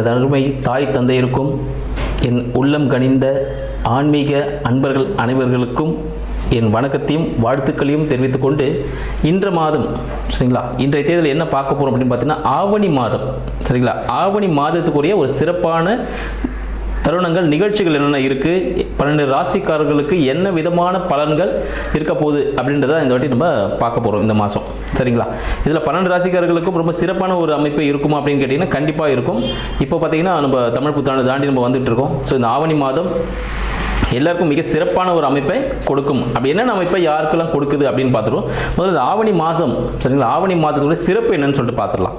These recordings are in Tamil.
எனது அருமை தாய் தந்தையருக்கும் என் உள்ளம் கனிந்த ஆன்மீக அன்பர்கள் அனைவர்களுக்கும் என் வணக்கத்தையும் வாழ்த்துக்களையும் தெரிவித்துக் கொண்டு இன்ற மாதம் சரிங்களா, இன்றைய தேதியில் என்ன பார்க்க போகிறோம் அப்படின்னு பார்த்தீங்கன்னா ஆவணி மாதம் சரிங்களா. ஆவணி மாதத்துக்குரிய ஒரு சிறப்பான தருணங்கள் நிகழ்ச்சிகள் என்னென்ன இருக்குது, 12 ராசிக்காரர்களுக்கு என்ன விதமான பலன்கள் இருக்க போகுது அப்படின்றத இந்த வாட்டி நம்ம பார்க்க போகிறோம் இந்த மாதம் சரிங்களா. இதில் 12 ராசிக்காரர்களுக்கும் ரொம்ப சிறப்பான ஒரு அமைப்பு இருக்குமா அப்படின்னு கேட்டிங்கன்னா கண்டிப்பாக இருக்கும். இப்போ பார்த்தீங்கன்னா நம்ம தமிழ் புத்தாண்டு தாண்டி நம்ம வந்துட்டு இருக்கோம். ஸோ இந்த ஆவணி மாதம் எல்லாருக்கும் மிக சிறப்பான ஒரு அமைப்பை கொடுக்கும். அப்படி என்னென்ன அமைப்பை யாருக்கெல்லாம் கொடுக்குது அப்படின்னு பார்த்துருவோம். முதல்ல ஆவணி மாதம் சரிங்களா, ஆவணி மாதத்தோட சிறப்பு என்னன்னு சொல்லிட்டு பார்த்துடலாம்.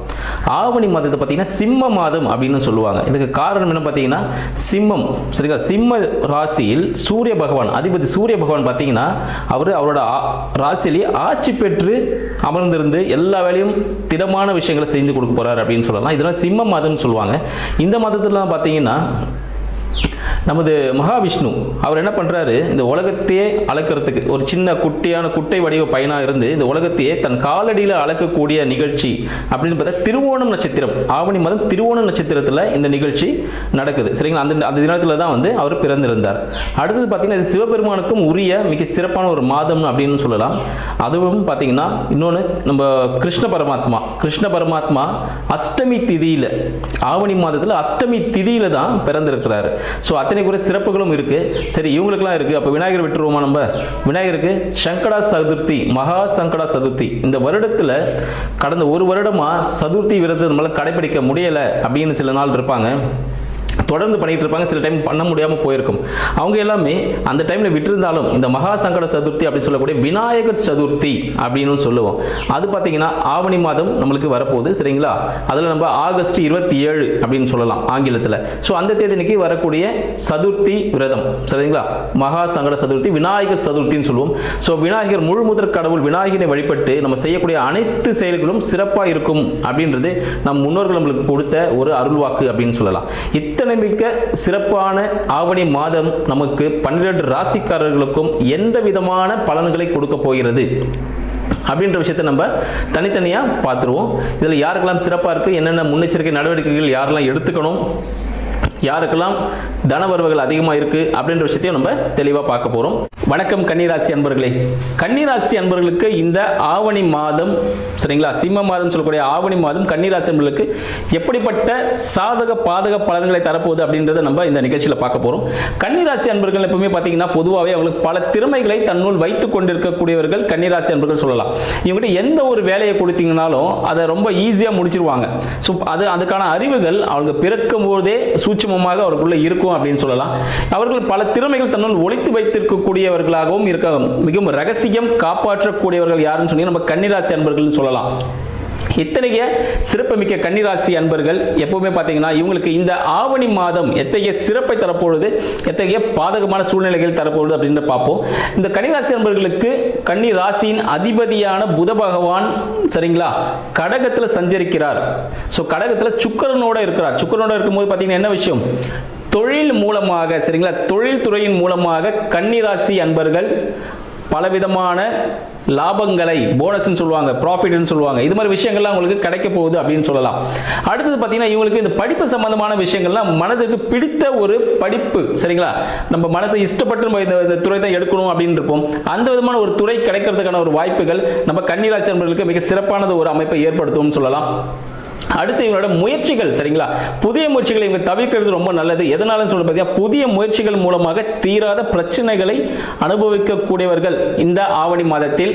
ஆவணி மாதத்தை பார்த்தீங்கன்னா சிம்ம மாதம் அப்படின்னு சொல்லுவாங்க. இதுக்கு காரணம் என்ன பார்த்தீங்கன்னா, சிம்மம் சரிங்களா, சிம்ம ராசியில் சூரிய பகவான், அதிபதி சூரிய பகவான் பார்த்தீங்கன்னா அவரோட ராசியிலேயே ஆட்சி பெற்று அமர்ந்திருந்து எல்லா வேலையும் திடமான விஷயங்களை செஞ்சு கொடுக்க போறாரு அப்படின்னு சொல்லலாம். இதெல்லாம் சிம்ம மாதம்னு சொல்லுவாங்க. இந்த மாதத்துல பார்த்தீங்கன்னா நமது மகாவிஷ்ணு அவர் என்ன பண்ணுறாரு, இந்த உலகத்தையே அளக்கிறதுக்கு ஒரு சின்ன குட்டை வடிவ பையனாக இருந்து இந்த உலகத்தையே தன் காலடியில் அளக்கக்கூடிய நிகழ்ச்சி அப்படின்னு பார்த்தா திருவோணம் நட்சத்திரம், ஆவணி மாதம் திருவோணம் நட்சத்திரத்தில் இந்த நிகழ்ச்சி நடக்குது சரிங்களா. அந்த தினத்தில் தான் வந்து அவர் பிறந்திருந்தார். அடுத்தது பார்த்தீங்கன்னா இது சிவபெருமானுக்கும் உரிய மிக சிறப்பான ஒரு மாதம் அப்படின்னு சொல்லலாம். அதுவும் பார்த்தீங்கன்னா இன்னொன்று நம்ம கிருஷ்ண பரமாத்மா அஷ்டமி திதியில், ஆவணி மாதத்தில் அஷ்டமி திதியில் தான் பிறந்திருக்கிறாரு. ஸோ அத்தனை கூட சிறப்புகளும் இருக்கு. சரி, இவங்களுக்குலாம் இருக்கு. அப்போ விநாயகர் விட்டுருவோமா நம்ம? விநாயகருக்கு சங்கடா சதுர்த்தி, மகா சங்கடா சதுர்த்தி இந்த வருடத்தில் கடந்த ஒரு வருடமா சதுர்த்தி விரதத்தை நம்மளால கடைபிடிக்க முடியலை அப்படின்னு சில நாள் இருப்பாங்க, தொடர்ந்து பண்ணிட்டு இருப்பாங்க, சில டைம் பண்ண முடியாமல் போயிருக்கும். அவங்க எல்லாமே அந்த டைமில் விட்டிருந்தாலும் இந்த மகா சங்கட சதுர்த்தி அப்படின்னு சொல்லக்கூடிய விநாயகர் சதுர்த்தி அப்படின்னு சொல்லுவோம். அது பார்த்தீங்கன்னா ஆவணி மாதம் நம்மளுக்கு வரப்போகுது சரிங்களா. அதில் நம்ம ஆகஸ்ட் 27 அப்படின்னு சொல்லலாம் ஆங்கிலத்தில். ஸோ அந்த தேதிக்கு வரக்கூடிய சதுர்த்தி விரதம் சரிங்களா, மகா சங்கட சதுர்த்தி, விநாயகர் சதுர்த்தின்னு சொல்லுவோம். ஸோ விநாயகர் முழு முதற் கடவுள் விநாயகரை வழிபட்டு நம்ம செய்யக்கூடிய அனைத்து செயல்களும் சிறப்பாக இருக்கும் அப்படின்றது நம் முன்னோர்கள் நம்மளுக்கு கொடுத்த ஒரு அருள்வாக்கு அப்படின்னு சொல்லலாம். இத்தனை மிக்க சிறப்பான ஆவணி மாதம் நமக்கு 12 ராசிக்காரர்களுக்கும் எந்த விதமான பலன்களை கொடுக்க போகிறது அப்படின்ற விஷயத்தை நம்ம தனித்தனியா பார்த்துருவோம். இதில் யாருக்கெல்லாம் சிறப்பாக இருக்கு, என்னென்ன முன்னெச்சரிக்கை நடவடிக்கைகள் யாரெல்லாம் எடுத்துக்கணும், யாருக்கெல்லாம் தனவரவுகள் அதிகமாக இருக்கு அப்படின்ற விஷயத்தையும் நம்ம தெளிவாக பார்க்க போறோம். வணக்கம் கன்னிராசி அன்பர்களே. கன்னிராசி அன்பர்களுக்கு இந்த ஆவணி மாதம் சரிங்களா, சிம்ம மாதம் சொல்லக்கூடிய ஆவணி மாதம் கன்னிராசி அன்பர்களுக்கு எப்படிப்பட்ட சாதக பாதக பலன்களை தரப்போகுது அப்படின்றத நம்ம இந்த நிகழ்ச்சியில் பார்க்க போறோம். கன்னிராசி அன்பர்கள் எப்பவுமே பார்த்தீங்கன்னா பொதுவாகவே அவங்களுக்கு பல திறமைகளை தன்னுள் வைத்துக் கொண்டிருக்கக்கூடியவர்கள் கன்னிராசி அன்பர்கள் சொல்லலாம். இவங்ககிட்ட எந்த ஒரு வேலையை கொடுத்தீங்கனாலும் அதை ரொம்ப ஈஸியாக முடிச்சிருவாங்க. ஸோ அதுக்கான அறிவுகள் அவங்க பிறக்கும் போதே சூட்சமமாக அவர்களுக்குள்ள இருக்கும் அப்படின்னு சொல்லலாம். அவர்கள் பல திறமைகள் தன்னுள் ஒளித்து வைத்திருக்கக்கூடியவர்களாகவும் இருக்க, மிகவும் ரகசியம் காப்பாற்றக்கூடியவர்கள் யாருன்னு சொன்னீங்க நம்ம கன்னிராசி அன்பர்கள் சொல்லலாம். இத்தனைய சிறப்புமிக்க கன்னிராசி அன்பர்கள் எப்பவுமே பார்த்தீங்கன்னா இவங்களுக்கு இந்த ஆவணி மாதம் எத்தகைய சிறப்பை தரப்போகுது, எத்தகைய பாதகமான சூழ்நிலைகள் தரப்போகுது அப்படின்னு பார்ப்போம். இந்த கன்னிராசி அன்பர்களுக்கு கன்னி ராசியின் அதிபதியான புத பகவான் சரிங்களா கடகத்தில் சஞ்சரிக்கிறார். ஸோ கடகத்தில் சுக்கிரனோட இருக்கிறார். சுக்கிரனோட இருக்கும்போது பார்த்தீங்கன்னா என்ன விஷயம், தொழில் மூலமாக சரிங்களா, தொழில் துறையின் மூலமாக கன்னிராசி அன்பர்கள் பலவிதமான லாபங்களை, போனஸ்ன்னு சொல்லுவாங்க, ப்ராஃபிட்னு சொல்லுவாங்க, இது மாதிரி விஷயங்கள்லாம் உங்களுக்கு கிடைக்க போகுது அப்படின்னு சொல்லலாம். அடுத்தது பார்த்தீங்கன்னா இவங்களுக்கு இந்த படிப்பு சம்பந்தமான விஷயங்கள்லாம் மனதுக்கு பிடித்த ஒரு படிப்பு சரிங்களா, நம்ம மனசை இஷ்டப்பட்டு நம்ம இந்த துறை தான் எடுக்கணும் அப்படின்னு இருப்போம். அந்த விதமான ஒரு துறை கிடைக்கிறதுக்கான ஒரு வாய்ப்புகள் நம்ம கன்னிராசி நண்பர்களுக்கு மிக சிறப்பானது ஒரு அமைப்பை ஏற்படுத்தும்னு சொல்லலாம். அடுத்து இவங்களோட முயற்சிகள் சரிங்களா, புதிய முயற்சிகளை இவங்க தவிர்க்கிறது ரொம்ப நல்லது. எதனாலும் சொல்ல பார்த்தீங்கன்னா புதிய முயற்சிகள் மூலமாக தீராத பிரச்சனைகளை அனுபவிக்கக்கூடியவர்கள் இந்த ஆவணி மாதத்தில்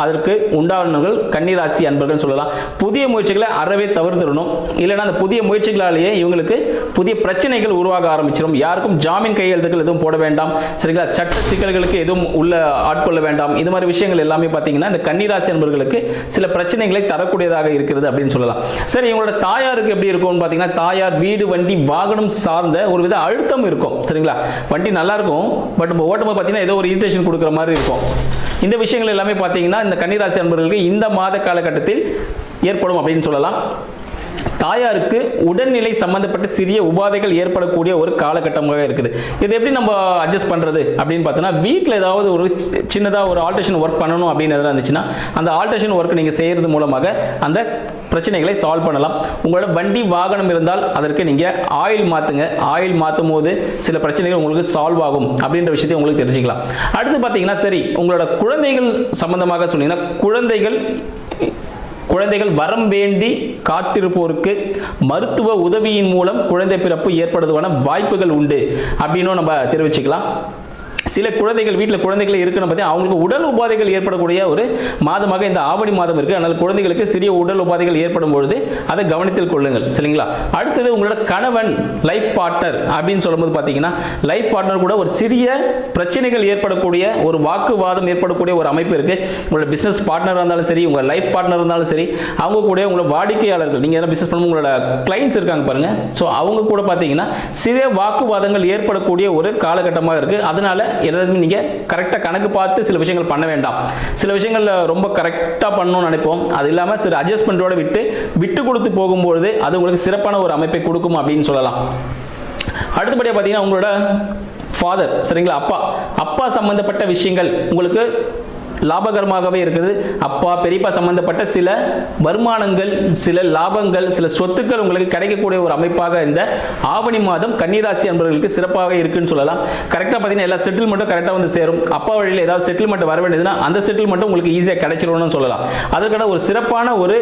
அதற்கு உண்டானவர்கள் கன்னிராசி அன்பர்கள் சொல்லலாம். புதிய முயற்சிகளை அறவே தவிர்த்துடணும், இல்லைன்னா அந்த புதிய முயற்சிகளாலேயே இவங்களுக்கு புதிய பிரச்சனைகள் உருவாக ஆரம்பிச்சிடும். யாருக்கும் ஜாமீன் கையெழுத்துக்கள் எதுவும் போட வேண்டாம் சரிங்களா, சட்ட சிக்கல்களுக்கு எதுவும் உள்ள ஆட்கொள்ள வேண்டாம். இது மாதிரி விஷயங்கள் எல்லாமே பார்த்தீங்கன்னா இந்த கன்னிராசி அன்பர்களுக்கு சில பிரச்சனைகளை தரக்கூடியதாக இருக்கிறது அப்படின்னு சொல்லலாம். சரி, உங்களோட தாயாருக்கு எப்படி இருக்கும் பார்த்தீங்கன்னா, தாயார் வீடு வண்டி வாகனம் சார்ந்த ஒரு வித அழுத்தம் இருக்கும் சரிங்களா. வண்டி நல்லா இருக்கும், பட் நம்ம ஓட்டும்போது பார்த்தீங்கன்னா ஏதோ ஒரு இரிட்டேஷன் கொடுக்குற மாதிரி இருக்கும். இந்த விஷயங்கள் எல்லாமே பார்த்தீங்கன்னா இந்த கன்னிராசி அன்பர்களுக்கு இந்த மாத காலகட்டத்தில் ஏற்படும் அப்படின்னு சொல்லலாம். தாயாருக்கு உடல்நிலை சம்பந்தப்பட்ட சிறிய உபாதைகள் ஏற்படக்கூடிய ஒரு காலகட்டமாக இருக்குது. இது எப்படி நம்ம அட்ஜஸ்ட் பண்றது அப்படின்னு பார்த்தோன்னா, வீட்டில் ஏதாவது ஒரு சின்னதாக ஒரு ஆல்ட்ரேஷன் ஒர்க் பண்ணணும் அப்படின்னு எதாவது இருந்துச்சுன்னா அந்த ஆல்ட்ரேஷன் ஒர்க் நீங்கள் செய்யறது மூலமாக அந்த பிரச்சனைகளை சால்வ் பண்ணலாம். உங்களோட வண்டி வாகனம் இருந்தால் அதற்கு நீங்கள் ஆயில் மாற்றுங்க. ஆயில் மாற்றும் போது சில பிரச்சனைகள் உங்களுக்கு சால்வ் ஆகும் அப்படின்ற விஷயத்தை உங்களுக்கு தெரிஞ்சுக்கலாம். அடுத்து பார்த்தீங்கன்னா, சரி உங்களோட குழந்தைகள் சம்பந்தமாக சொன்னீங்கன்னா, குழந்தைகள் வரம் வேண்டி காத்திருப்போருக்கு மருத்துவ உதவியின் மூலம் குழந்தை பிறப்பு ஏற்படுவதற்கான வாய்ப்புகள் உண்டு அப்படின்னு நம்ம தெரிவிச்சுக்கலாம். சில குழந்தைகள் வீட்டில் குழந்தைகள் இருக்குன்னு பார்த்தீங்கன்னா அவங்களுக்கு உடல் உபாதைகள் ஏற்படக்கூடிய ஒரு மாதமாக இந்த ஆவணி மாதம் இருக்குது. அதனால் குழந்தைகளுக்கு சிறிய உடல் உபாதைகள் ஏற்படும் பொழுது அதை கவனத்தில் கொள்ளுங்கள். சரிங்களா? அடுத்தது உங்களோட கணவன் லைஃப் பார்ட்னர் அப்படின்னு சொல்லும்போது பார்த்தீங்கன்னா, லைஃப் பார்ட்னர் கூட ஒரு சிறிய பிரச்சனைகள் ஏற்படக்கூடிய ஒரு வாக்குவாதம் ஏற்படக்கூடிய ஒரு அமைப்பு இருக்குது. உங்களோட பிஸ்னஸ் பார்ட்னராக இருந்தாலும் சரி, உங்கள் லைஃப் பார்ட்னர் இருந்தாலும் சரி, அவங்க கூட உங்களோட வாடிக்கையாளர்கள், நீங்கள் எதனா பிஸ்னஸ் பண்ணும்போது உங்களோட கிளைண்ட்ஸ் இருக்காங்க பாருங்கள், ஸோ அவங்க கூட பார்த்தீங்கன்னா சிறிய வாக்குவாதங்கள் ஏற்படக்கூடிய ஒரு காலகட்டமாக இருக்குது. அதனால எல்லாத்தையும் நீங்கள் கரெக்டாக கணக்கு பார்த்து சில விஷயங்கள் பண்ண வேண்டாம். சில விஷயங்கள் ரொம்ப கரெக்டாக பண்ணணும்னு நினைப்போம். அது இல்லாமல் சில அட்ஜஸ்ட்மெண்ட்டோட விட்டு கொடுத்து போகும்போது அது உங்களுக்கு சிறப்பான ஒரு அமைப்பை கொடுக்கும் அப்படின்னு சொல்லலாம். அடுத்தபடியாக பார்த்தீங்கன்னா, உங்களோட ஃபாதர், சரிங்களா, அப்பா சம்பந்தப்பட்ட விஷயங்கள் உங்களுக்கு லாபகரமாகவே இருக்குது. அப்பா பெரியப்பா சம்பந்தப்பட்ட சில வருமானங்கள், சில லாபங்கள், சில சொத்துக்கள் உங்களுக்கு கிடைக்கக்கூடிய ஒரு அமைப்பாக இந்த ஆவணி மாதம் கன்னிராசி அன்பர்களுக்கு சிறப்பாக இருக்குன்னு சொல்லலாம். கரெக்டாக பார்த்தீங்கன்னா எல்லா செட்டில்மெண்ட்டும் கரெக்டாக வந்து சேரும். அப்பா வழியில் ஏதாவது செட்டில்மெண்ட் வர வேண்டியதுன்னா அந்த செட்டில்மெண்ட்டும் உங்களுக்கு ஈஸியாக கிடைச்சிரும்னு சொல்லலாம். அதற்கான ஒரு சிறப்பான ஒரு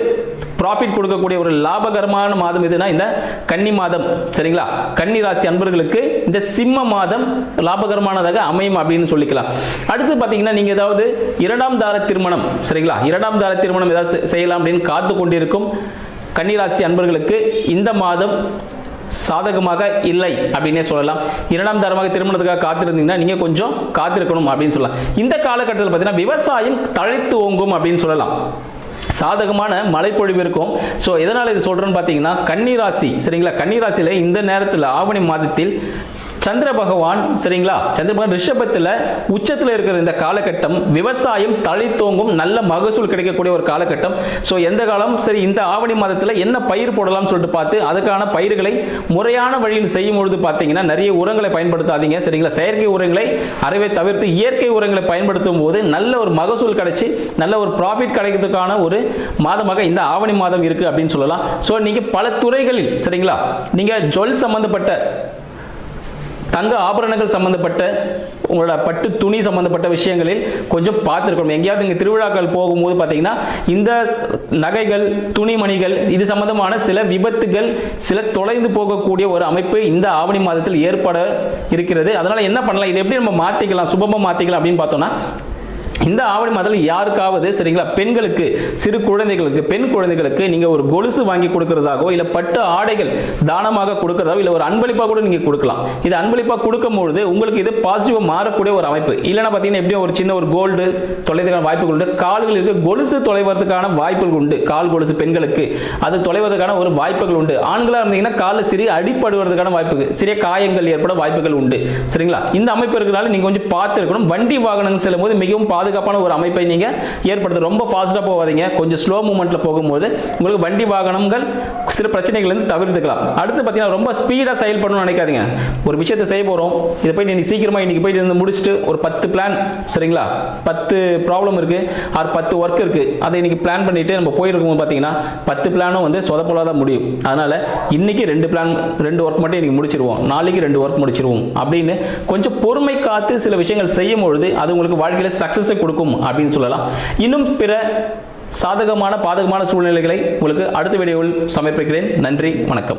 ப்ராஃபிட் கொடுக்கக்கூடிய ஒரு லாபகரமான மாதம் எதுனா இந்த கன்னி மாதம். சரிங்களா? கன்னி ராசி அன்பர்களுக்கு இந்த சிம்ம மாதம் லாபகரமானதாக அமையும் அப்படின்னு சொல்லிக்கலாம். அடுத்து பார்த்தீங்கன்னா, நீங்கள் ஏதாவது இரண்டாம் தார திருமணம், சரிங்களா, இரண்டாம் தார திருமணம் ஏதாவது செய்யலாம் அப்படின்னு காத்து கொண்டிருக்கும் கன்னிராசி அன்பர்களுக்கு இந்த மாதம் சாதகமாக இல்லை அப்படின்னே சொல்லலாம். இரண்டாம் தரமாக திருமணத்துக்காக காத்திருந்தீங்கன்னா நீங்க கொஞ்சம் காத்திருக்கணும் அப்படின்னு சொல்லலாம். இந்த காலகட்டத்தில் பார்த்தீங்கன்னா விவசாயம் தழைத்து ஓங்கும் அப்படின்னு சொல்லலாம். சாதகமான மழைப்பொழிவு இருக்கும். ஸோ எதனால் இது சொல்றேன்னு பார்த்தீங்கன்னா, கன்னிராசி, சரிங்களா, கன்னிராசியில் இந்த நேரத்தில் ஆவணி மாதத்தில் சந்திர பகவான், சரிங்களா, சந்திர பகவான் ரிஷபத்தில் உச்சத்தில் இருக்கிற இந்த காலகட்டம் விவசாயம் தழைத்தோங்கும், நல்ல மகசூல் கிடைக்கக்கூடிய ஒரு காலகட்டம். ஸோ எந்த காலம், சரி இந்த ஆவணி மாதத்தில் என்ன பயிர் போடலாம்னு சொல்லிட்டு பார்த்து அதுக்கான பயிர்களை முறையான வழியில் செய்யும் பொழுது பார்த்தீங்கன்னா நிறைய உரங்களை பயன்படுத்தாதீங்க. சரிங்களா? செயற்கை உரங்களை அறவே தவிர்த்து இயற்கை உரங்களை பயன்படுத்தும் போது நல்ல ஒரு மகசூல் கிடைச்சி நல்ல ஒரு ப்ராஃபிட் கிடைக்கிறதுக்கான ஒரு மாதமாக இந்த ஆவணி மாதம் இருக்கு அப்படின்னு சொல்லலாம். ஸோ நீங்க பல துறைகளில், சரிங்களா, நீங்க ஜுவல் சம்பந்தப்பட்ட தங்க ஆபரணங்கள் சம்பந்தப்பட்ட உங்களோட பட்டு துணி சம்பந்தப்பட்ட விஷயங்களில் கொஞ்சம் பார்த்துருக்கணும். எங்கேயாவது இங்கே திருவிழாக்கள் போகும்போது பார்த்தீங்கன்னா இந்த நகைகள், துணிமணிகள் இது சம்பந்தமான சில விபத்துகள், சில தொலைந்து போகக்கூடிய ஒரு அமைப்பு இந்த ஆவணி மாதத்தில் ஏற்பட இருக்கிறது. அதனால என்ன பண்ணலாம், இதை எப்படி நம்ம மாற்றிக்கலாம், சுபமாக மாற்றிக்கலாம் அப்படின்னு பார்த்தோம்னா, இந்த ஆவணி மாதத்தில் யாருக்காவது, சரிங்களா, பெண்களுக்கு, சிறு குழந்தைகளுக்கு, பெண் குழந்தைகளுக்கு நீங்க ஒரு கொலுசு வாங்கி கொடுக்கறதாகவோ இல்ல பட்டு ஆடைகள் தானமாக கொடுக்கறதாவோ இல்ல ஒரு அன்பளிப்பா கூட நீங்க கொடுக்கலாம். இது அன்பளிப்பா கொடுக்கும்போது உங்களுக்கு இது பாசிட்டிவா மாறக்கூடிய ஒரு அமைப்பு. இல்லைன்னா பார்த்தீங்கன்னா எப்படியும் ஒரு சின்ன ஒரு கோல்டு தொலைவதற்கான வாய்ப்புகள் உண்டு. கால்களுக்கு கொலுசு தொலைவதற்கான வாய்ப்புகள் உண்டு. கால் கொலுசு பெண்களுக்கு அது தொலைவதற்கான ஒரு வாய்ப்புகள் உண்டு. ஆண்களா இருந்தீங்கன்னா காலில் சிறிய அடிப்படுவதற்கான வாய்ப்புகள், சிறிய காயங்கள் ஏற்பட வாய்ப்புகள் உண்டு. சரிங்களா? இந்த அமைப்பு இருக்கிறனால நீங்க கொஞ்சம் பார்த்து இருக்கணும். வண்டி வாகனங்கள் செல்லும் போது மிகவும் பாதுகாப்பான ஒரு அமைப்பை நீங்க ஏற்படுத்த. ரொம்ப ஃபாஸ்டா போகாதீங்க, கொஞ்சம் ஸ்லோ மூவ்மெண்ட்ல போகும்போது உங்களுக்கு வண்டி வாகனங்கள் சில பிரச்சனைகள் இருந்து தவிர்த்துக்கலாம். அடுத்து பார்த்தீங்கன்னா ரொம்ப ஸ்பீடா செயல்படணும்னு நினைக்காதீங்க. ஒரு விஷயத்தை செய்ய போறோம், இதை போய் நீங்க சீக்கிரமா இன்னைக்கு போயிட்டு இருந்து முடிச்சுட்டு ஒரு 10 பிளான், சரிங்களா, 10 ப்ராப்ளம் இருக்கு ஆர் 10 ஒர்க் இருக்கு, அதை இன்னைக்கு பிளான் பண்ணிட்டு நம்ம போயிருக்கும் பார்த்தீங்கன்னா 10 பிளானும் வந்து சொதப்பலாக தான் முடியும். அதனால இன்னைக்கு 2 ஒர்க் மட்டும் இன்னைக்கு முடிச்சிருவோம், நாளைக்கு 2 ஒர்க் முடிச்சிருவோம் அப்படின்னு கொஞ்சம் பொறுமை காத்து சில விஷயங்கள் செய்யும் பொழுது அது உங்களுக்கு வாழ்க்கையில சக்சஸ் கொடுக்கும் அப்படின்னு சொல்லலாம். இன்னும் பிற சாதகமான பாதகமான சூழ்நிலைகளை உங்களுக்கு அடுத்த வீடியோவில் சமர்ப்பிக்கிறேன். நன்றி, வணக்கம்.